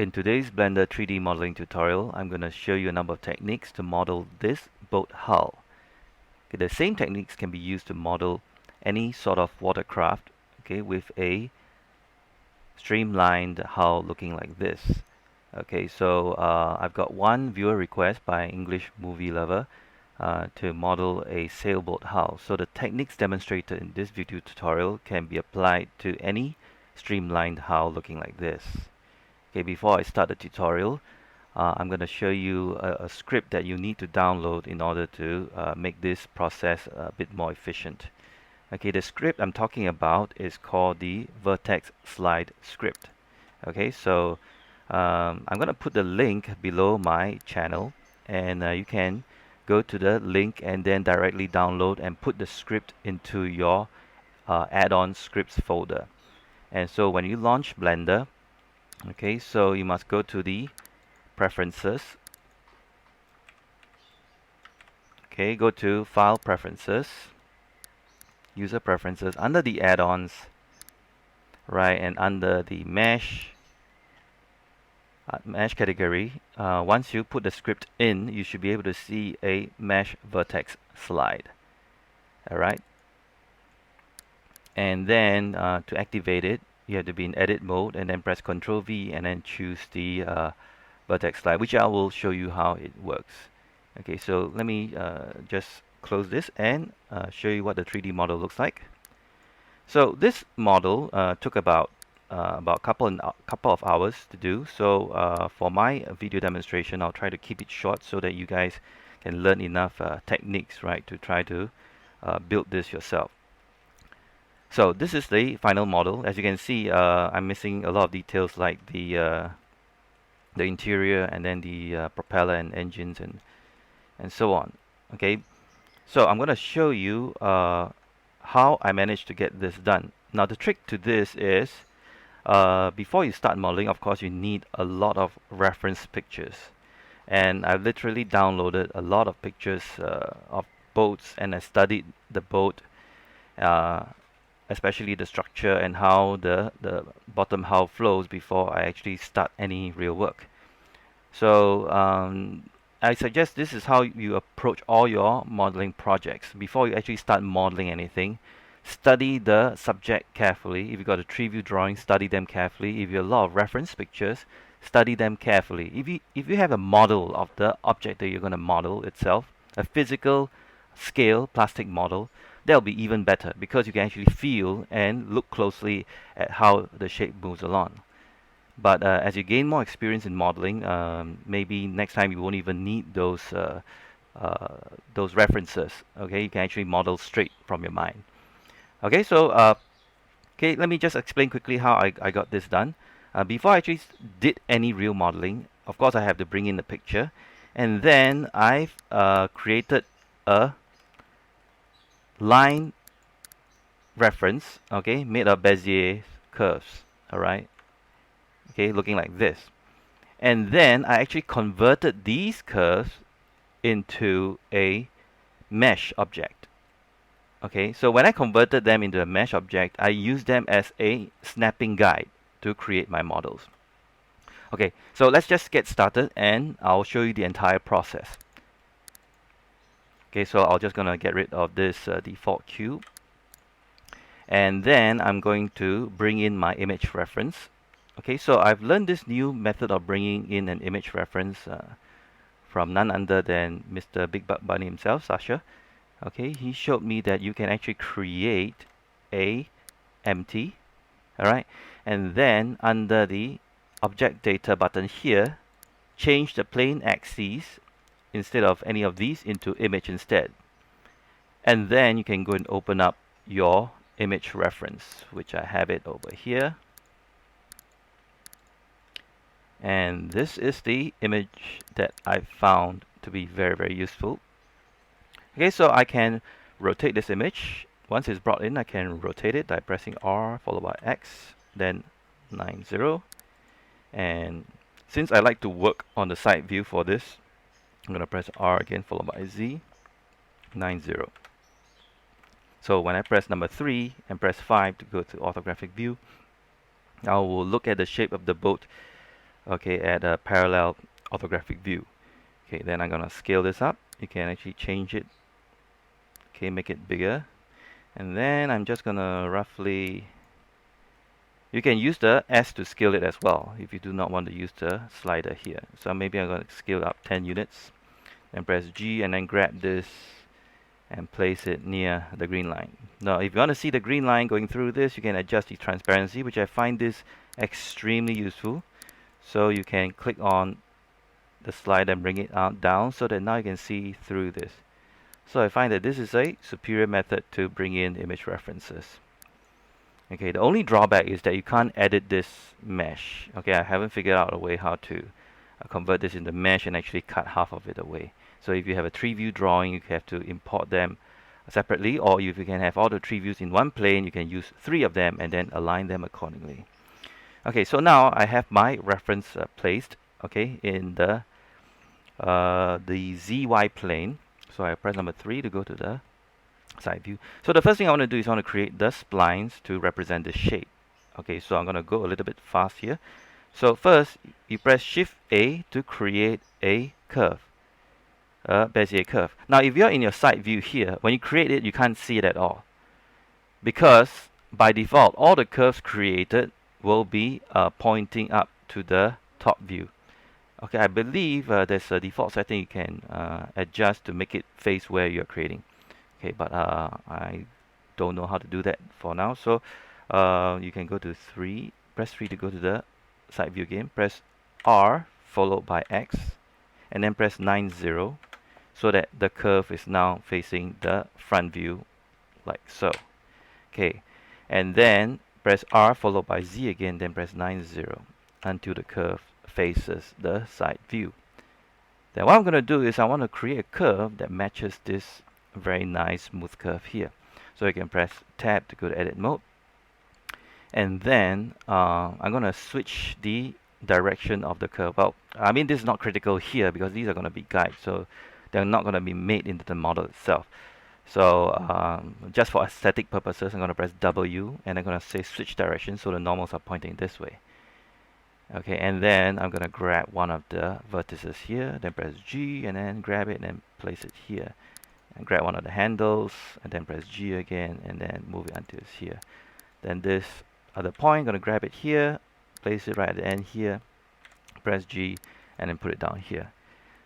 In today's Blender 3D modeling tutorial, I'm going to show you a number of techniques to model this boat hull. Okay, the same techniques can be used to model any sort of watercraft, okay, with a streamlined hull looking like this. Okay, so I've got one viewer request by englishmovielover to model a sailboat hull. So the techniques demonstrated in this video tutorial can be applied to any streamlined hull looking like this. Okay, before I start the tutorial, I'm going to show you a script that you need to download in order to make this process a bit more efficient. Okay, the script I'm talking about is called the Vertex slide script. Okay, so I'm going to put the link below my channel, and you can go to the link and then directly download and put the script into your add-on scripts folder. And so when you launch Blender, okay, so you must go to the Preferences. Okay, go to File Preferences, User Preferences, under the add-ons, right, and under the mesh category. Once you put the script in, you should be able to see a mesh vertex slide. All right, and then to activate it, you have to be in edit mode and then press Ctrl V and then choose the vertex slide, which I will show you how it works. Okay, so let me just close this and show you what the 3D model looks like. So this model took about a couple of hours to do. So for my video demonstration, I'll try to keep it short so that you guys can learn enough techniques, right, to try to build this yourself. So this is the final model. As you can see, I'm missing a lot of details like the interior and then the propeller and engines and so on. Okay, so I'm going to show you how I managed to get this done. Now the trick to this is before you start modeling, of course, you need a lot of reference pictures, and I've literally downloaded a lot of pictures of boats, and I studied the boat, especially the structure and how the bottom hull flows before I actually start any real work. So I suggest this is how you approach all your modeling projects. Before you actually start modeling anything, study the subject carefully. If you've got a 3-view drawing, study them carefully. If you have a lot of reference pictures, study them carefully. If you have a model of the object that you're going to model itself, a physical scale plastic model, that'll be even better because you can actually feel and look closely at how the shape moves along. But as you gain more experience in modeling, maybe next time you won't even need those references. Okay, you can actually model straight from your mind. Okay, so okay, let me just explain quickly how I got this done. Before I actually did any real modeling, of course I have to bring in the picture, and then I've created a line reference, okay, made of bezier curves. All right, okay, looking like this. And then I actually converted these curves into a mesh object. Okay, so when I converted them into a mesh object, I used them as a snapping guide to create my models. Okay, so let's just get started and I'll show you the entire process. Okay, so I'm just gonna get rid of this default cube, and then I'm going to bring in my image reference. Okay, so I've learned this new method of bringing in an image reference from none other than Mr. Big Buck Bunny himself, Sasha. Okay, he showed me that you can actually create a empty, alright, and then under the object data button here, change the plane axes instead of any of these into image instead. And then you can go and open up your image reference, which I have it over here. And this is the image that I found to be very, very useful. Okay, so I can rotate this image. Once it's brought in, I can rotate it by pressing R followed by X, then 90. And since I like to work on the side view for this, I'm going to press R again followed by Z, 90. So when I press number 3 and press 5 to go to orthographic view, I will look at the shape of the boat okay, at a parallel orthographic view. Okay, then I'm gonna scale this up. You can actually change it, okay, make it bigger, and then I'm just gonna roughly, you can use the S to scale it as well if you do not want to use the slider here. So maybe I'm going to scale up 10 units, then press G and then grab this and place it near the green line. Now if you want to see the green line going through this, you can adjust the transparency, which I find this extremely useful. So you can click on the slider and bring it out down so that now you can see through this. So I find that this is a superior method to bring in image references. Okay, the only drawback is that you can't edit this mesh. Okay, I haven't figured out a way how to convert this into mesh and actually cut half of it away. So if you have a 3-view drawing, you have to import them separately, or if you can have all the 3 views in one plane, you can use 3 of them and then align them accordingly. Okay, so now I have my reference placed, okay, in the ZY plane. So I press number 3 to go to the side view. So the first thing I want to do is I want to create the splines to represent the shape. Okay, so I'm going to go a little bit fast here. So first, you press Shift A to create a curve, a Bezier curve. Now, if you're in your side view here, when you create it, you can't see it at all, because by default, all the curves created will be pointing up to the top view. Okay, I believe there's a default setting you can adjust to make it face where you're creating. Okay, but I don't know how to do that for now. So you can go to 3, press 3 to go to the side view again. Press R followed by X, and then press 90 so that the curve is now facing the front view, like so. Okay, and then press R followed by Z again, then press 90 until the curve faces the side view. Then what I'm going to do is I want to create a curve that matches this very nice smooth curve here. So you can press tab to go to edit mode, and then I'm going to switch the direction of the curve. Well, I mean, this is not critical here because these are going to be guides, so they're not going to be made into the model itself. So just for aesthetic purposes, I'm going to press W and I'm going to say switch direction, so the normals are pointing this way. Okay, and then I'm going to grab one of the vertices here, then press G and then grab it and then place it here. And grab one of the handles and then press G again and then move it until it's here. Then this other point, I'm going to grab it here, place it right at the end here, press G and then put it down here.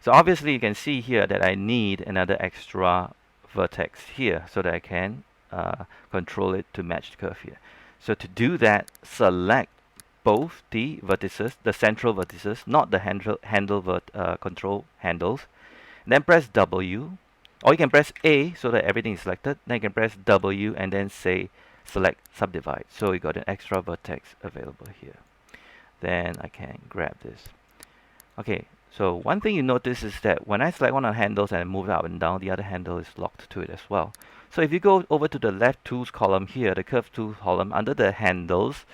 So obviously you can see here that I need another extra vertex here so that I can control it to match the curve here. So to do that, select both the vertices, the central vertices, not the control handles. Then press W, or you can press A so that everything is selected. Then you can press W and then say select subdivide. So we got an extra vertex available here. Then I can grab this. Okay, so one thing you notice is that when I select one of the handles and move it up and down, the other handle is locked to it as well. So if you go over to the left tools column here, the curve tools column, under the handles,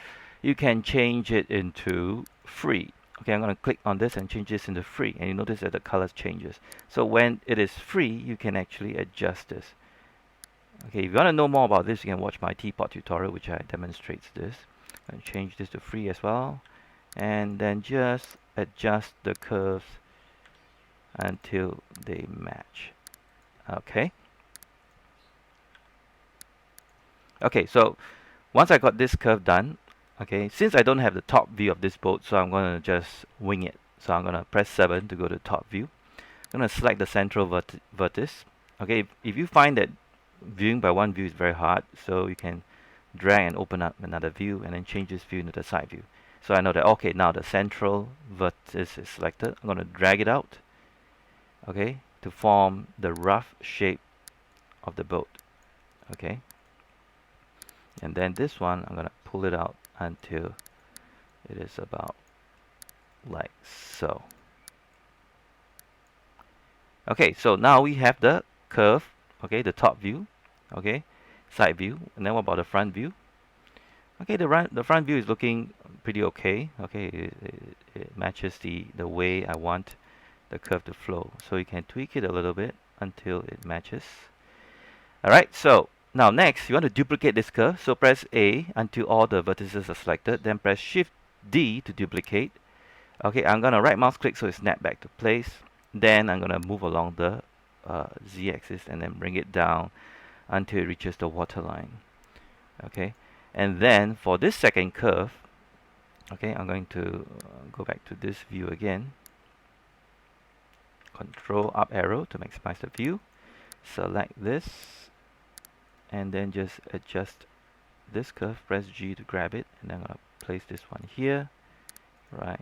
you can change it into free. Okay, I'm going to click on this and change this into free, and you notice that the color changes. So when it is free, you can actually adjust this. Okay, if you want to know more about this, you can watch my teapot tutorial, which I demonstrates this. And change this to free as well, and then just adjust the curves until they match. Okay. Okay, so once I got this curve done, okay, since I don't have the top view of this boat, so I'm going to just wing it. So I'm going to press 7 to go to top view. I'm going to select the central vertice. Okay, if you find that viewing by one view is very hard, so you can drag and open up another view and then change this view into the side view. So I know that, okay, now the central vertice is selected. I'm going to drag it out, okay, to form the rough shape of the boat. Okay, and then this one, I'm going to pull it out until it is about like so. Okay, so now we have the curve, okay, the top view, okay, side view, and then what about the front view? Okay, the front view is looking pretty okay. Okay, it matches the way I want the curve to flow. So you can tweak it a little bit until it matches. Alright, so now next, you want to duplicate this curve. So press A until all the vertices are selected. Then press Shift D to duplicate. Okay, I'm gonna right mouse click so it snap back to place. Then I'm gonna move along the z-axis and then bring it down until it reaches the waterline. Okay, and then for this second curve, okay, I'm going to go back to this view again. Control up arrow to maximize the view. Select this, and then just adjust this curve. Press G to grab it, and then I'm gonna place this one here. Right.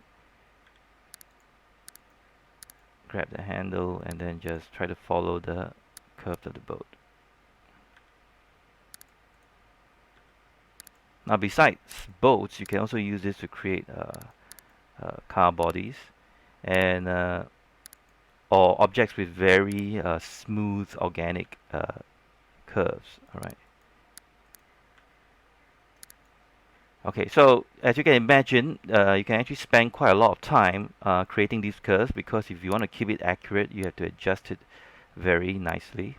Grab the handle, and then just try to follow the curve of the boat. Now, besides boats, you can also use this to create car bodies and or objects with very smooth organic curves. All right. Okay, so as you can imagine, you can actually spend quite a lot of time creating these curves, because if you want to keep it accurate, you have to adjust it very nicely.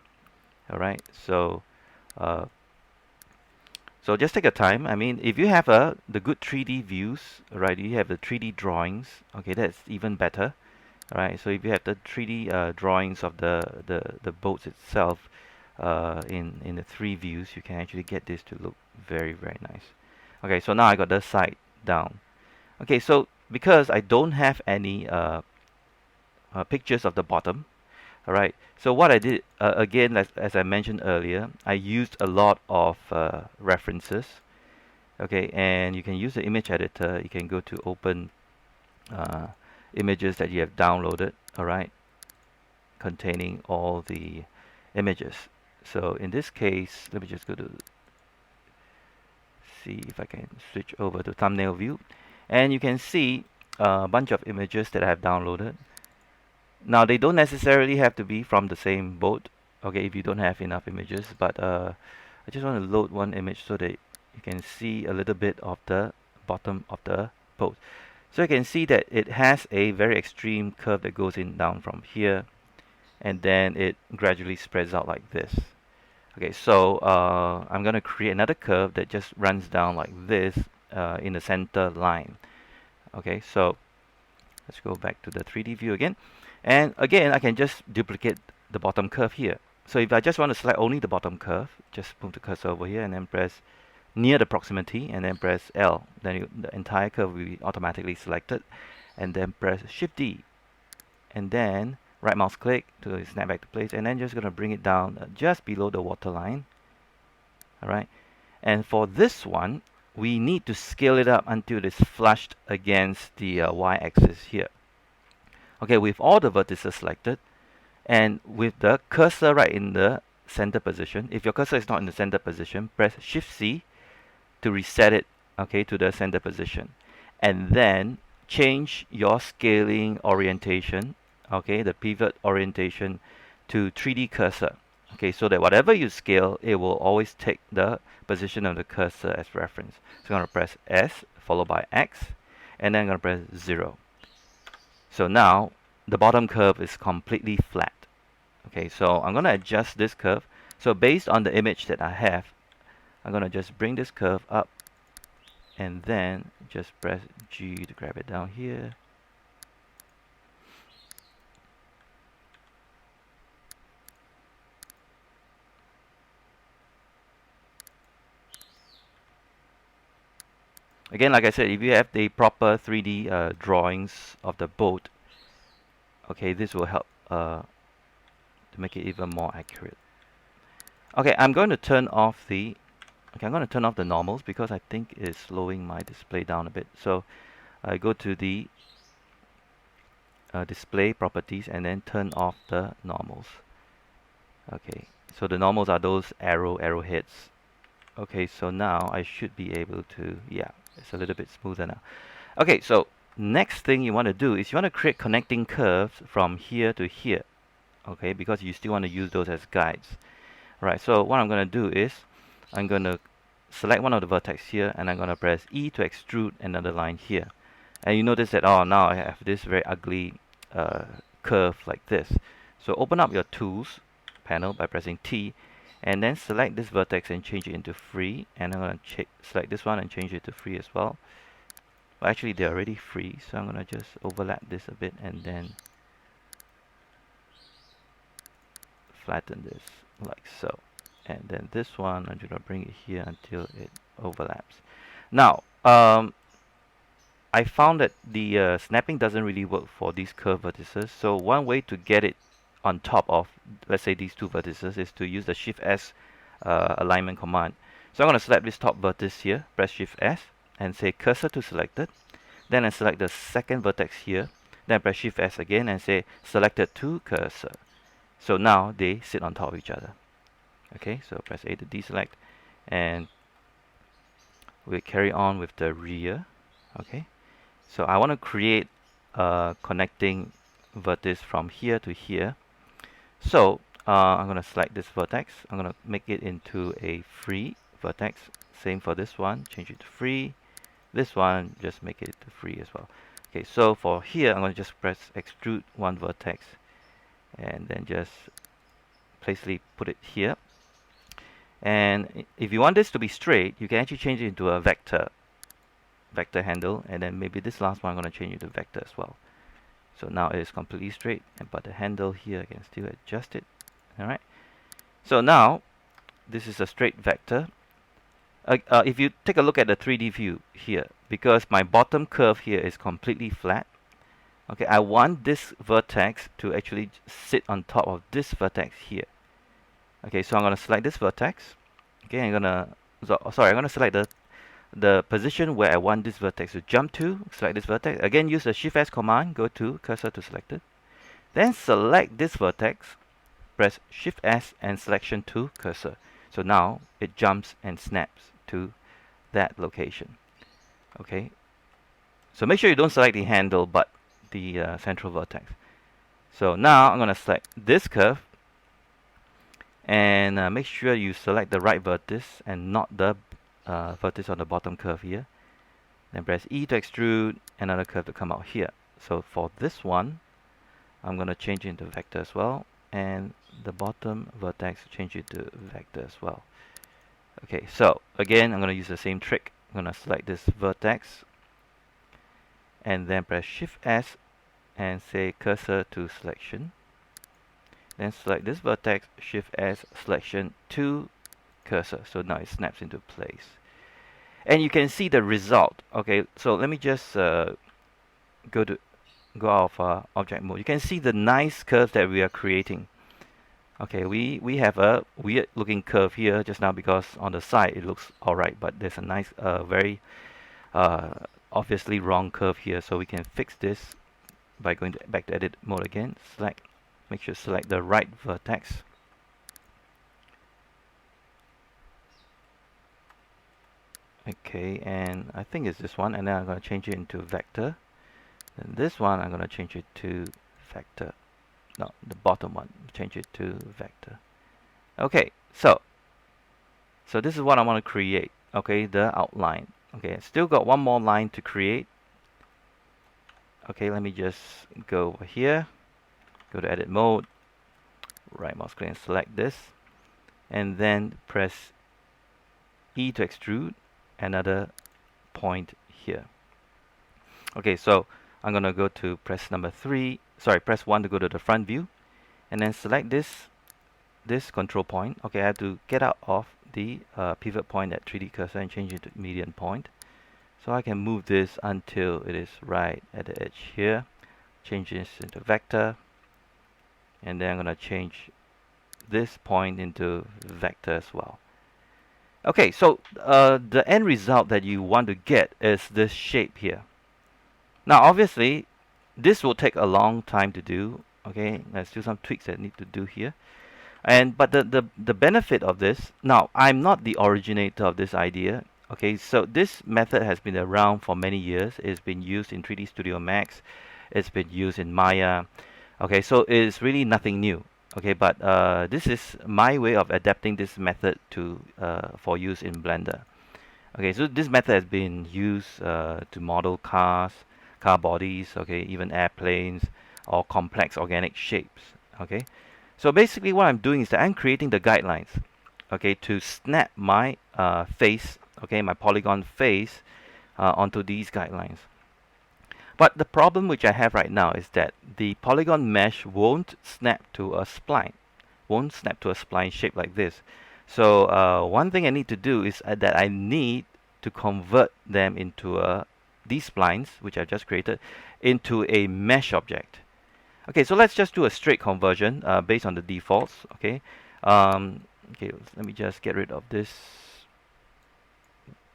All right, so so just take your time. I mean, if you have the good 3D views, right? You have the 3D drawings. Okay, that's even better. All right. So if you have the 3D drawings of the boats itself in the 3 views, you can actually get this to look very nice. Okay. So now I got the side down. Okay. So because I don't have any pictures of the bottom. All right. So what I did again, as I mentioned earlier, I used a lot of references. Okay, and you can use the image editor. You can go to open images that you have downloaded. All right, containing all the images. So in this case, let me just go to see if I can switch over to thumbnail view, and you can see a bunch of images that I have downloaded. Now, they don't necessarily have to be from the same boat, okay, if you don't have enough images, but I just want to load one image so that you can see a little bit of the bottom of the boat. So you can see that it has a very extreme curve that goes in down from here, and then it gradually spreads out like this. Okay, so I'm going to create another curve that just runs down like this in the center line. Okay, so let's go back to the 3D view again. And again, I can just duplicate the bottom curve here. So if I just want to select only the bottom curve, just move the cursor over here and then press near the proximity and then press L. Then the entire curve will be automatically selected. And then press Shift D. And then right mouse click to snap back to place. And then just going to bring it down just below the waterline. Alright. And for this one, we need to scale it up until it is flushed against the y-axis here. Okay, with all the vertices selected, and with the cursor right in the center position. If your cursor is not in the center position, press Shift C to reset it, okay, to the center position. And then change your scaling orientation, okay, the pivot orientation to 3D cursor. Okay, so that whatever you scale, it will always take the position of the cursor as reference. So I'm going to press S followed by X, and then I'm going to press 0. So now the bottom curve is completely flat. Okay, so I'm going to adjust this curve. So based on the image that I have, I'm going to just bring this curve up and then just press G to grab it down here. Again, like I said, if you have the proper 3D drawings of the boat, okay, this will help to make it even more accurate. Okay, I'm going to turn off the normals because I think it's slowing my display down a bit. So I go to the display properties and then turn off the normals. Okay, so the normals are those arrowheads. Okay, so now I should be able to, yeah, it's a little bit smoother now. Okay, so next thing you want to do is you want to create connecting curves from here to here. Okay, because you still want to use those as guides. Right, so what I'm going to do is I'm going to select one of the vertex here and I'm going to press E to extrude another line here. And you notice that, oh, now I have this very ugly curve like this. So open up your tools panel by pressing T and then select this vertex and change it into free. And I'm going to select this one and change it to free as well. Well, actually they're already free, so I'm gonna just overlap this a bit and then flatten this like so. And then this one, I'm gonna bring it here until it overlaps. Now, I found that the snapping doesn't really work for these curved vertices. So one way to get it on top of, let's say, these two vertices is to use the Shift S alignment command. So I'm going to select this top vertex here, press Shift S, and say cursor to selected. Then I select the second vertex here. Then I press Shift S again and say selected to cursor. So now they sit on top of each other. Okay, so press A to deselect, and we carry on with the rear. Okay, so I want to create a connecting vertex from here to here. So I'm going to select this vertex. I'm going to make it into a free vertex. Same for this one, change it to free. This one, just make it to free as well. Okay, so for here, I'm going to just press extrude one vertex and then just placely put it here. And if you want this to be straight, you can actually change it into a vector handle, and then maybe this last one I'm going to change it to vector as well. So now it is completely straight, but the handle here I can still adjust it. Alright, so now this is a straight vector. If you take a look at the 3D view here, because my bottom curve here is completely flat, okay, I want this vertex to actually sit on top of this vertex here. Okay, so I'm going to select this vertex. Okay, I'm going to select the position where I want this vertex to jump to. Select this vertex. Again, use the Shift S command, go to cursor to selected. Then select this vertex, press Shift S and selection to cursor. So now it jumps and snaps to that location. Okay, so make sure you don't select the handle but the central vertex. So now I'm going to select this curve and make sure you select the right vertex and not the vertex on the bottom curve here. Then press E to extrude another curve to come out here. So for this one, I'm going to change it into vector as well, and the bottom vertex change it to vector as well. Okay, so again I'm going to use the same trick. I'm going to select this vertex and then press Shift S and say cursor to selection. Then select this vertex, Shift S, selection to cursor. So now it snaps into place. And you can see the result. Okay, so let me just go out of object mode. You can see the nice curve that we are creating. Okay, we have a weird looking curve here just now because on the side it looks alright, but there's a nice, very obviously wrong curve here. So we can fix this by going back to edit mode again. Select, make sure to select the right vertex. Okay, and I think it's this one, and then I'm going to change it into vector. And this one I'm going to change it to vector. No, the bottom one, change it to vector. Okay, so this is what I want to create. Okay, the outline. Okay, still got one more line to create. Okay, let me just go over here, go to edit mode, right mouse click and select this, and then press E to extrude another point here. Okay, so I'm gonna go to press press 1 to go to the front view, and then select this control point. Okay, I have to get out of the pivot point at 3D cursor and change it to median point. So I can move this until it is right at the edge here. Change this into vector, and then I'm gonna change this point into vector as well. Okay, so the end result that you want to get is this shape here. Now obviously this will take a long time to do. Okay, there's still some tweaks that need to do here, but the benefit of this, now I'm not the originator of this idea. Okay, so this method has been around for many years. It's been used in 3D Studio Max, it's been used in Maya. Okay, so it's really nothing new. Okay, but this is my way of adapting this method to for use in Blender. Okay, so this method has been used to model cars, car bodies, okay, even airplanes or complex organic shapes. Okay, so basically what I'm doing is that I'm creating the guidelines, okay, to snap my face, okay, my polygon face onto these guidelines. But the problem which I have right now is that the polygon mesh won't snap to a spline, shape like this. So one thing I need to do is that I need to convert them into these splines, which I just created, into a mesh object. Okay, so let's just do a straight conversion based on the defaults. Okay, okay, let me just get rid of this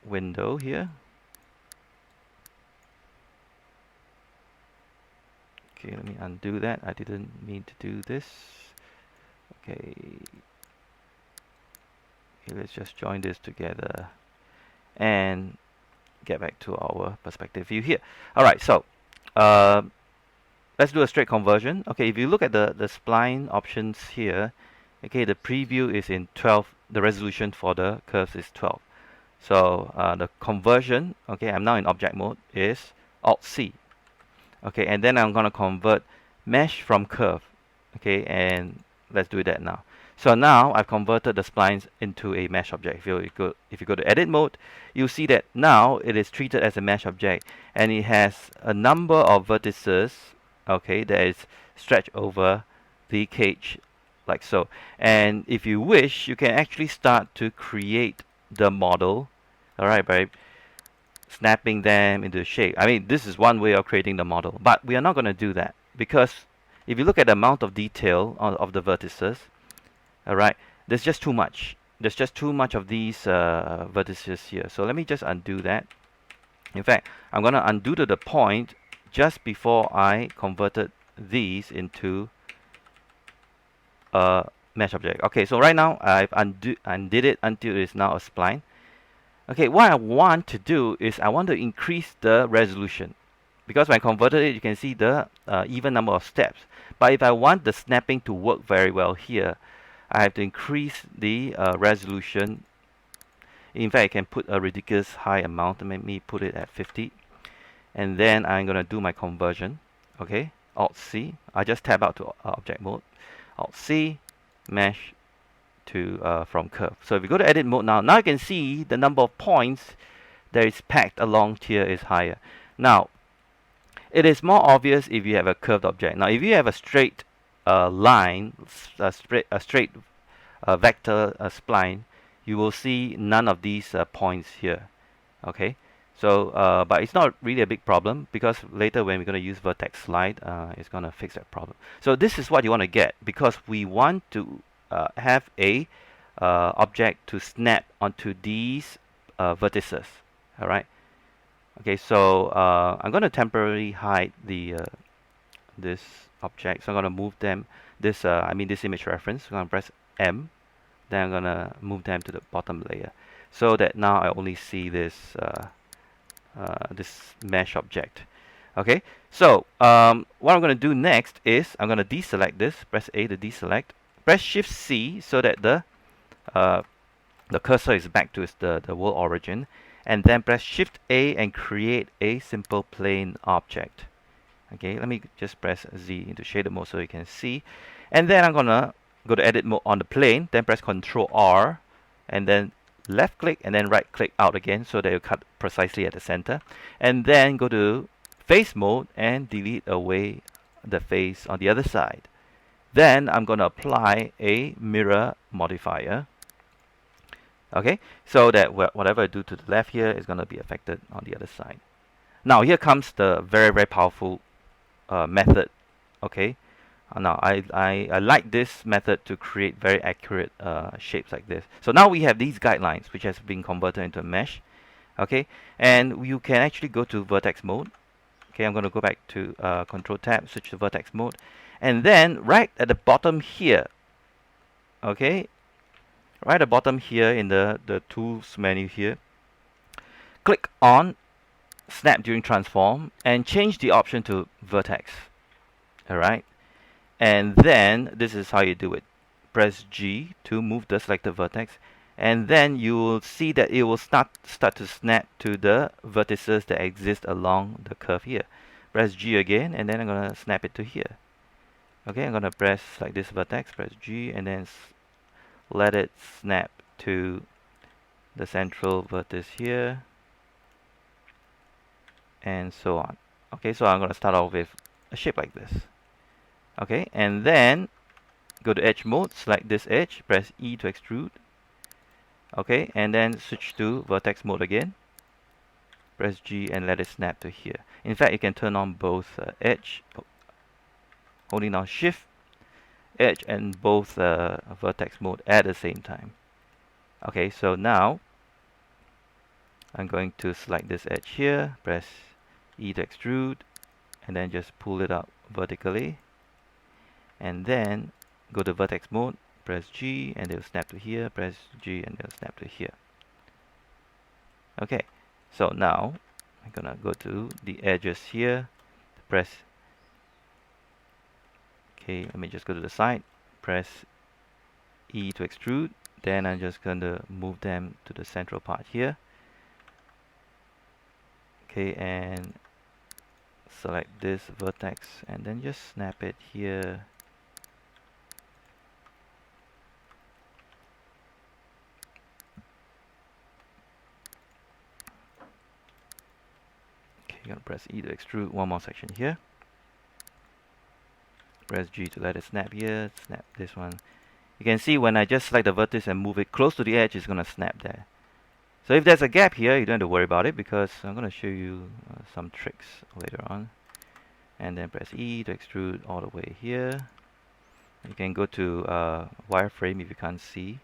window here. Okay, let me undo that. I didn't mean to do this. Okay. Okay, let's just join this together and get back to our perspective view here. All right, so let's do a straight conversion. Okay, if you look at the spline options here, okay, the preview is in 12. The resolution for the curves is 12. So the conversion, okay, I'm now in object mode, is Alt-C. Okay, and then I'm going to convert mesh from curve. Okay, and let's do that now. So now I've converted the splines into a mesh object. If you go to edit mode, you'll see that now it is treated as a mesh object, and it has a number of vertices, okay, that is stretched over the cage like so. And if you wish, you can actually start to create the model, all right, by snapping them into shape. I mean, this is one way of creating the model, but we are not going to do that, because if you look at the amount of detail of the vertices, all right, there's just too much. There's just too much of these vertices here. So let me just undo that. In fact, I'm going to undo to the point just before I converted these into a mesh object. Okay, so right now I've undid it until it's now a spline. Okay, what I want to do is I want to increase the resolution, because when I converted it, you can see the even number of steps. But if I want the snapping to work very well here, I have to increase the resolution. In fact, I can put a ridiculous high amount. Let me put it at 50. And then I'm going to do my conversion. Okay, Alt-C. I just tab out to object mode. Alt-C, mesh to from curve. So if you go to edit mode now you can see the number of points that is packed along here is higher. Now, it is more obvious if you have a curved object. Now, if you have a straight line, a straight vector spline, you will see none of these points here. Okay, so but it's not really a big problem, because later when we're going to use vertex slide, it's going to fix that problem. So this is what you want to get, because we want to have a object to snap onto these vertices. All right. Okay, so I'm going to temporarily hide the this object. So I'm going to move them. This this image reference. So I'm going to press M. Then I'm going to move them to the bottom layer, so that now I only see this this mesh object. Okay. So what I'm going to do next is I'm going to deselect this. Press A to deselect. Press Shift C so that the cursor is back to the world origin, and then press Shift A and create a simple plane object. Okay, let me just press Z into shaded mode so you can see. And then I'm gonna go to edit mode on the plane, then press Ctrl R, and then left click and then right click out again so that you cut precisely at the center. And then go to face mode and delete away the face on the other side. Then I'm going to apply a mirror modifier. Okay, so that whatever I do to the left here is going to be affected on the other side. Now here comes the very, very powerful method. Okay, now I like this method to create very accurate shapes like this. So now we have these guidelines which has been converted into a mesh. Okay, and you can actually go to vertex mode. Okay, I'm going to go back to Control Tab, switch to vertex mode. And then right at the bottom here, okay, right at the bottom here in the tools menu here, click on snap during transform and change the option to vertex. All right, and then this is how you do it. Press G to move the selected vertex, and then you will see that it will start to snap to the vertices that exist along the curve here. Press G again, and then I'm going to snap it to here. Okay, I'm going to press like this vertex, press G, and then let it snap to the central vertex here, and so on. Okay, so I'm going to start off with a shape like this. Okay, and then go to edge mode, select this edge, press E to extrude. Okay, and then switch to vertex mode again. Press G and let it snap to here. In fact, you can turn on both edge, holding down shift, edge, and both vertex mode at the same time. Okay, so now I'm going to select this edge here, press E to extrude, and then just pull it up vertically. And then go to vertex mode, press G, and it'll snap to here, press G, and it'll snap to here. Okay, so now I'm gonna go to the edges here, press, okay, let me just go to the side, press E to extrude, then I'm just gonna move them to the central part here. Okay, and select this vertex and then just snap it here. Okay, you're gonna press E to extrude one more section here. Press G to let it snap here, snap this one. You can see when I just select the vertex and move it close to the edge, it's gonna snap there. So if there's a gap here, you don't have to worry about it because I'm gonna show you some tricks later on. And then press E to extrude all the way here. You can go to wireframe if you can't see.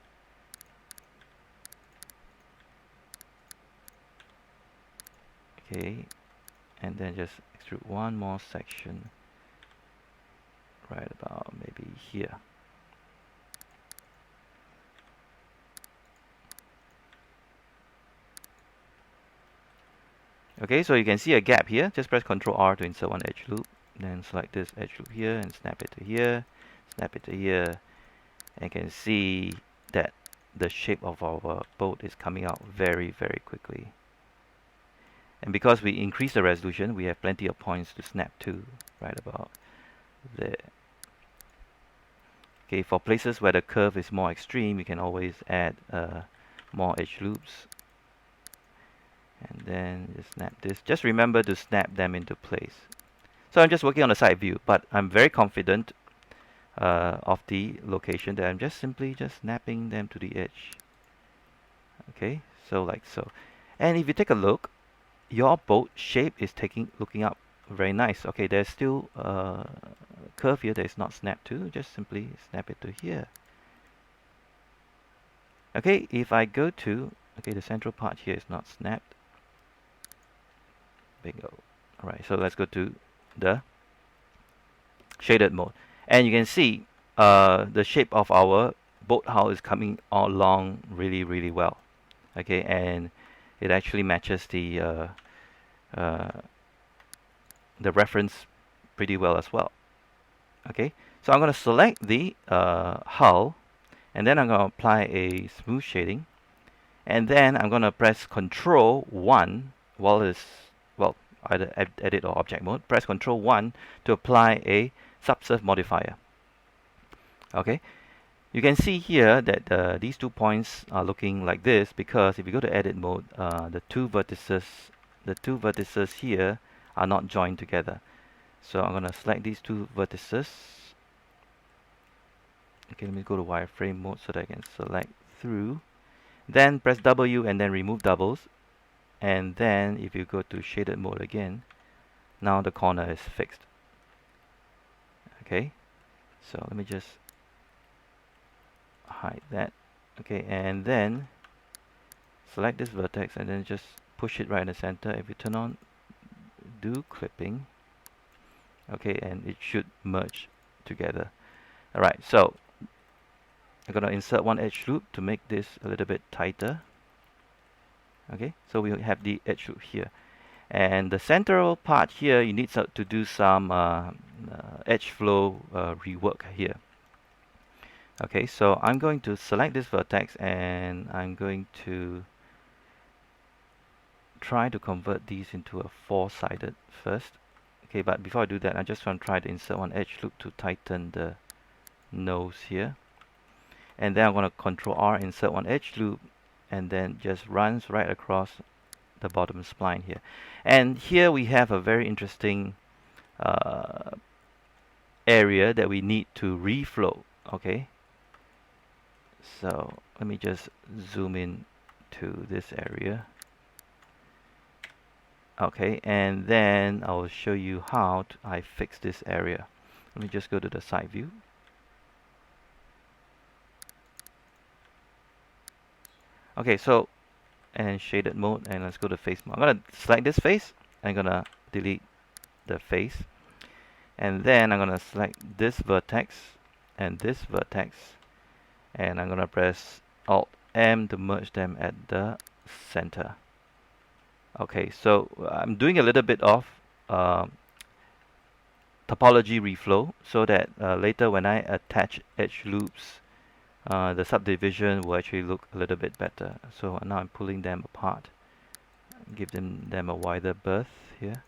Okay, and then just extrude one more section right about maybe here. Okay, so you can see a gap here. Just press Ctrl R to insert one edge loop. Then select this edge loop here and snap it to here, snap it to here. And you can see that the shape of our boat is coming out very, very quickly. And because we increase the resolution, we have plenty of points to snap to right about there. Okay, for places where the curve is more extreme, you can always add more edge loops. And then just snap this. Just remember to snap them into place. So I'm just working on the side view, but I'm very confident of the location that I'm just simply just snapping them to the edge. Okay, so like so. And if you take a look, your boat shape is looking up very nice. Okay, there's still a curve here that is not snapped to. Just simply snap it to here. Okay, if I go to, okay, the central part here is not snapped. Bingo. Alright, so let's go to the shaded mode. And you can see the shape of our boat hull is coming along really, really well. Okay, and it actually matches the reference pretty well as well. Okay, so I'm going to select the hull, and then I'm going to apply a smooth shading, and then I'm going to press Control 1 while it's, well, either edit or object mode. Press Control 1 to apply a subsurf modifier. Okay, you can see here that these 2 points are looking like this because if you go to edit mode, the two vertices here are not joined together. So I'm going to select these 2 vertices. Okay, let me go to wireframe mode so that I can select through. Then press W and then remove doubles. And then if you go to shaded mode again, now the corner is fixed. Okay, so let me just hide that. Okay, and then select this vertex and then just push it right in the center. If you turn on do clipping, okay, and it should merge together. Alright, so I'm going to insert one edge loop to make this a little bit tighter. Okay, so we have the edge loop here. And the central part here, you need to do some edge flow rework here. Okay, so I'm going to select this vertex and I'm going to try to convert these into a four-sided first. Okay, but before I do that, I just want to try to insert one edge loop to tighten the nose here. And then I'm going to Control R, insert one edge loop, and then just runs right across the bottom spline here. And here we have a very interesting area that we need to reflow. Okay, so let me just zoom in to this area. Okay, and then I will show you how I fix this area. Let me just go to the side view. Okay, so, and shaded mode, and let's go to face mode. I'm gonna select this face. I'm gonna delete the face, and then I'm gonna select this vertex and this vertex, and I'm gonna press Alt M to merge them at the center. Okay, so I'm doing a little bit of topology reflow so that later when I attach edge loops, the subdivision will actually look a little bit better. So now I'm pulling them apart, give them a wider berth here.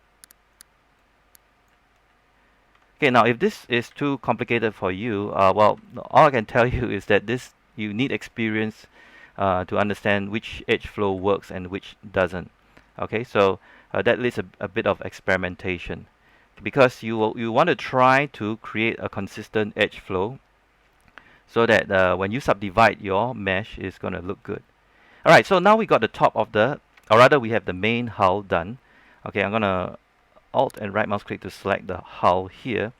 Okay, now if this is too complicated for you, well, all I can tell you is that you need experience to understand which edge flow works and which doesn't. Okay, so that leaves a bit of experimentation, because you want to try to create a consistent edge flow so that when you subdivide your mesh, it's going to look good. Alright, so now we got the top of or rather we have the main hull done. Okay, I'm going to Alt and right mouse click to select the hull here,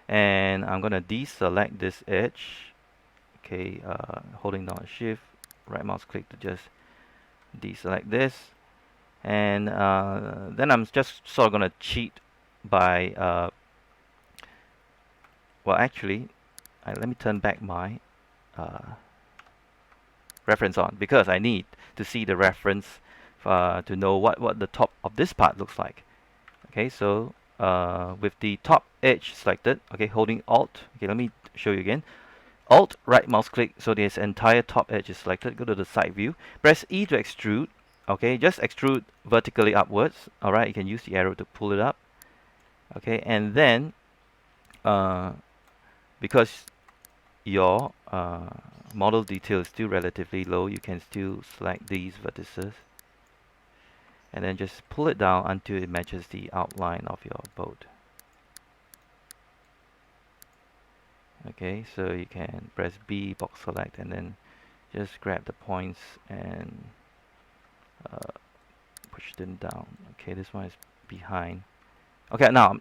and I'm going to deselect this edge. Okay, holding down Shift, right mouse click to just deselect this, and then I'm just sort of going to cheat by well, actually let me turn back my reference on, because I need to see the reference to know what the top of this part looks like. Okay, so with the top edge selected, okay, holding Alt, okay, let me show you again. Alt, right mouse click, so this entire top edge is selected. Go to the side view, press E to extrude. Okay, just extrude vertically upwards. Alright, you can use the arrow to pull it up. Okay, and then because your model detail is still relatively low, you can still select these vertices and then just pull it down until it matches the outline of your boat. Okay, so you can press B, box select, and then just grab the points and push them down. Okay, this one is behind. Okay, now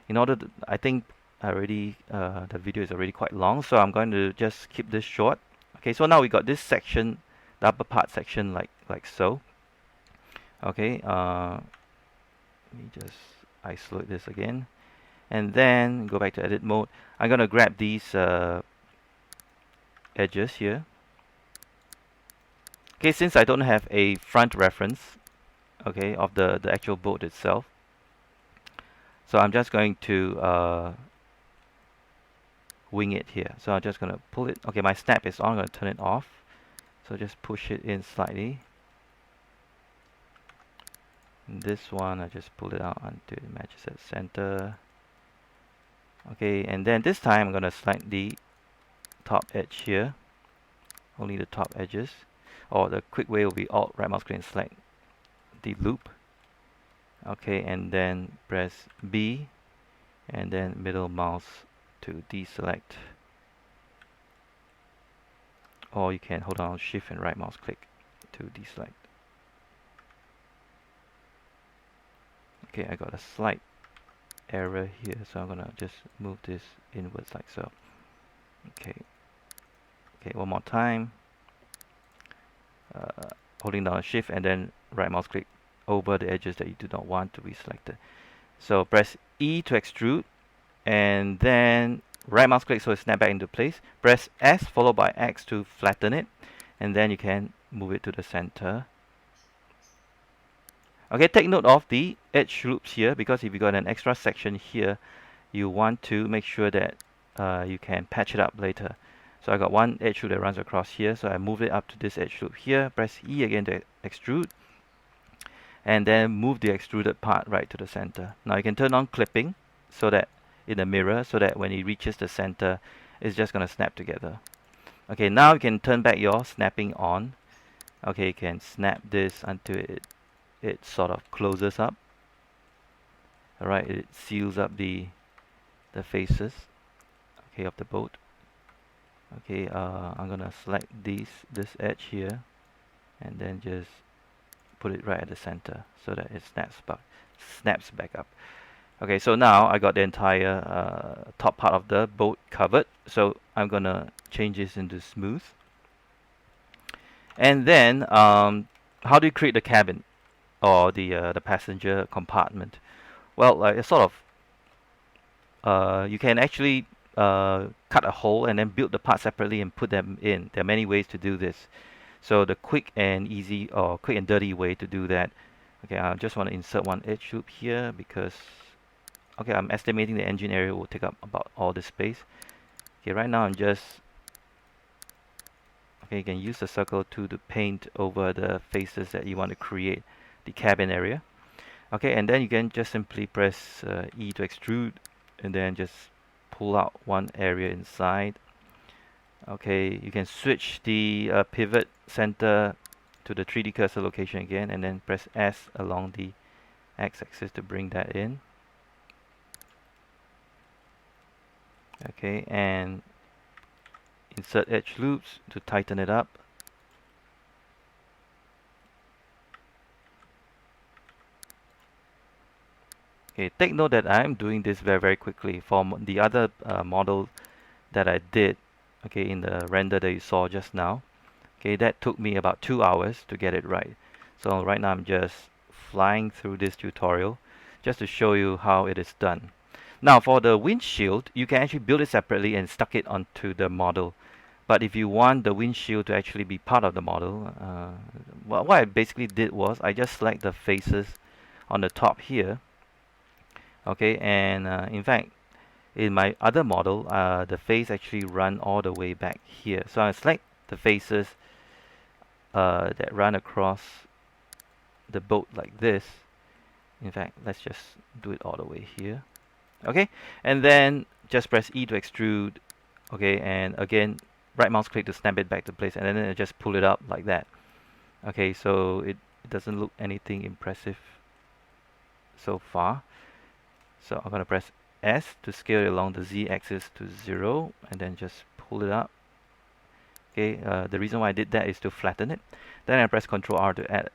in order to, I think the video is already quite long, so I'm going to just keep this short. Okay, so now we got this section, the upper part section, like so. Okay, let me just isolate this again, and then go back to edit mode. I'm gonna grab these edges here. Okay, since I don't have a front reference, okay, of the actual boat itself, so I'm just going to wing it here. So I'm just gonna pull it. Okay, my snap is on. I'm gonna turn it off. So just push it in slightly. And this one, I just pull it out until it matches at center. Okay, and then this time I'm gonna select the top edge here. Only the top edges. Or the quick way will be Alt, right mouse click and select the loop. Okay, and then press B, and then middle mouse to deselect. Or you can hold down Shift and right mouse click to deselect. Okay, I got a slight error here, so I'm gonna just move this inwards like so. Okay, one more time. Holding down Shift and then right mouse click over the edges that you do not want to be selected. So press E to extrude, and then right mouse click so it snaps back into place. Press S followed by X to flatten it, and then you can move it to the center. Okay, take note of the edge loops here, because if you got an extra section here, you want to make sure that you can patch it up later. So I got one edge loop that runs across here, so I move it up to this edge loop here. Press E again to extrude, and then move the extruded part right to the center. Now you can turn on clipping so that in the mirror, so that when it reaches the center, it's just going to snap together. Okay, now you can turn back your snapping on. Okay, you can snap this until it sort of closes up. Alright, it seals up the faces, okay, of the boat. Okay, I'm gonna select this edge here and then just put it right at the center so that it snaps back up. Okay, so now I got the entire top part of the boat covered. So I'm gonna change this into smooth. And then, how do you create the cabin or the passenger compartment? Well, like it's sort of, you can actually cut a hole and then build the parts separately and put them in. There are many ways to do this. So the quick and easy or quick and dirty way to do that. Okay, I just want to insert one edge loop here because, okay, I'm estimating the engine area will take up about all the space. Okay, right now I'm just, okay, you can use the circle tool to paint over the faces that you want to create the cabin area. Okay, and then you can just simply press E to extrude and then just pull out one area inside. Okay, you can switch the pivot center to the 3D cursor location again and then press S along the x-axis to bring that in. Okay, and insert edge loops to tighten it up. Okay, take note that I'm doing this very quickly. For the other model that I did, okay, in the render that you saw just now, okay, that took me about 2 hours to get it right. So right now I'm just flying through this tutorial just to show you how it is done. Now for the windshield, you can actually build it separately and stuck it onto the model. But if you want the windshield to actually be part of the model, well, what I basically did was I just select the faces on the top here. Okay, and in fact, in my other model, the face actually run all the way back here. So I select the faces that run across the boat like this. In fact, let's just do it all the way here. Okay, and then just press E to extrude. Okay, and again, right mouse click to snap it back to place, and then just pull it up like that. Okay, so it doesn't look anything impressive so far. So I'm gonna press S to scale it along the Z-axis to 0 and then just pull it up. Okay, the reason why I did that is to flatten it. Then I press Ctrl R to add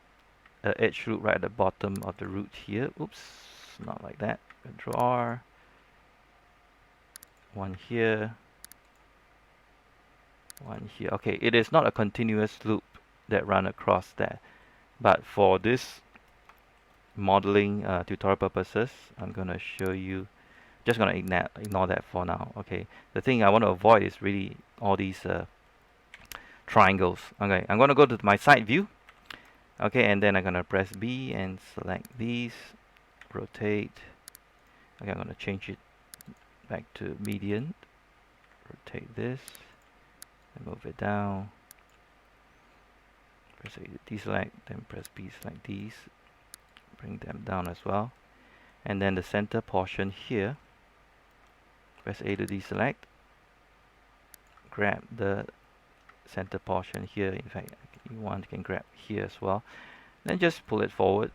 an edge root right at the bottom of the root here. Oops, not like that. Ctrl R. One here. One here. Okay, it is not a continuous loop that run across that. But for this modeling tutorial purposes, I'm gonna show you, just gonna ignore that for now. Okay, the thing I want to avoid is really all these triangles. Okay, I'm gonna go to my side view. Okay, and then I'm gonna press B and select these, rotate. Okay, I'm gonna change it back to median, rotate this and move it down, press A to deselect, then press B, select these, bring them down as well, and then the center portion here, press A to deselect, grab the center portion here. In fact, you can grab here as well, then just pull it forward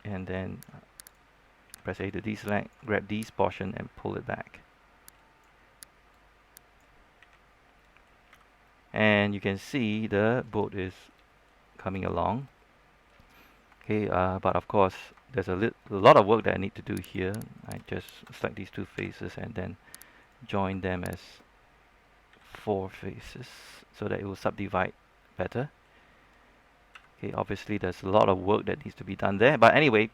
and then press A to deselect, grab these portion and pull it back. And you can see the boat is coming along. Okay, but of course there's a lot of work that I need to do here. I just select these two faces and then join them as 4 faces so that it will subdivide better. Okay, obviously there's a lot of work that needs to be done there, but anyway,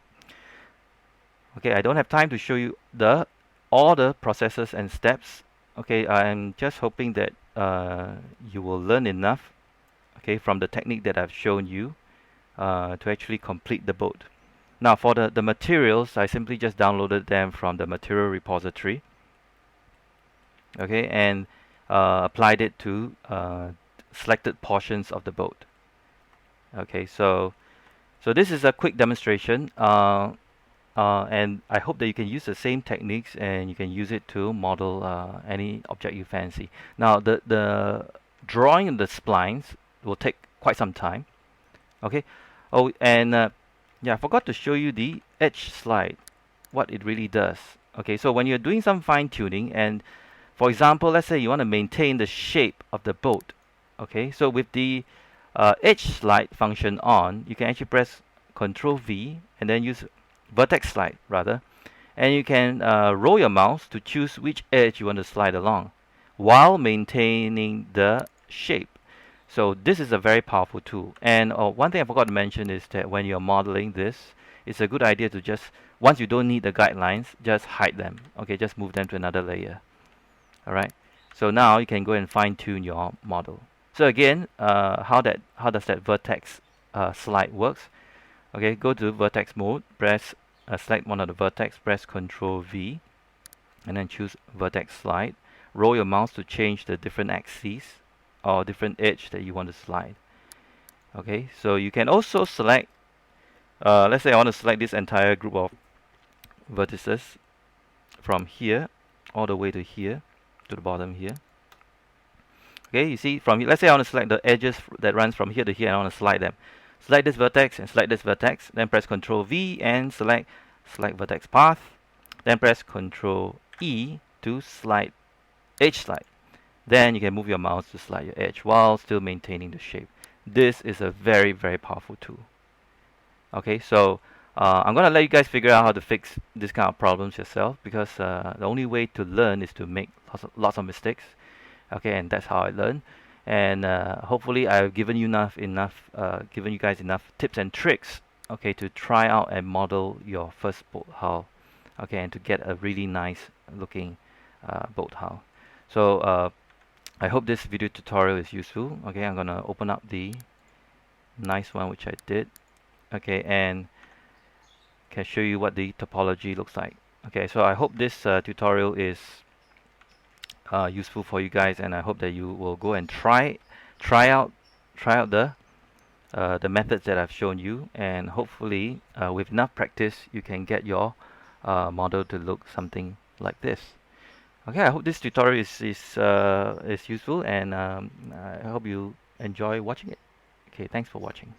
okay, I don't have time to show you all the processes and steps. Okay, I'm just hoping that you will learn enough, okay, from the technique that I've shown you to actually complete the boat. Now for the materials, I simply just downloaded them from the material repository, okay, and applied it to selected portions of the boat. Okay, so this is a quick demonstration, and I hope that you can use the same techniques and you can use it to model any object you fancy. Now the drawing the splines will take quite some time. Okay. Oh, and yeah, I forgot to show you the edge slide, what it really does. Okay, so when you're doing some fine tuning, and for example, let's say you want to maintain the shape of the boat. Okay, so with the edge slide function on, you can actually press Control V and then use vertex slide rather, and you can roll your mouse to choose which edge you want to slide along while maintaining the shape. So this is a very powerful tool. And one thing I forgot to mention is that when you're modeling this, it's a good idea to just, once you don't need the guidelines, just hide them. Okay, just move them to another layer. All right. So now you can go and fine tune your model. So again, how does that vertex slide works? Okay, go to vertex mode, press select one of the vertex, press Control V, and then choose vertex slide. Roll your mouse to change the different axes or different edge that you want to slide. Okay, so you can also select, let's say I want to select this entire group of vertices from here all the way to here, to the bottom here. Okay, you see from here, let's say I want to select the edges that runs from here to here and I want to slide them. Select this vertex and select this vertex, then press Ctrl V and select vertex path, then press Ctrl E to slide edge slide. Then you can move your mouse to slide your edge while still maintaining the shape. This is a very, very powerful tool. Okay, so I'm going to let you guys figure out how to fix this kind of problems yourself, because the only way to learn is to make lots of mistakes. Okay, and that's how I learn. And hopefully I've given you given you guys enough tips and tricks, okay, to try out and model your first boat hull, okay, and to get a really nice looking boat hull. So I hope this video tutorial is useful. Okay, I'm gonna open up the nice one which I did, okay, and can show you what the topology looks like. Okay, so I hope this tutorial is useful for you guys, and I hope that you will go and try out the methods that I've shown you, and hopefully with enough practice you can get your model to look something like this. Okay, I hope this tutorial is useful, and I hope you enjoy watching it. Okay, thanks for watching.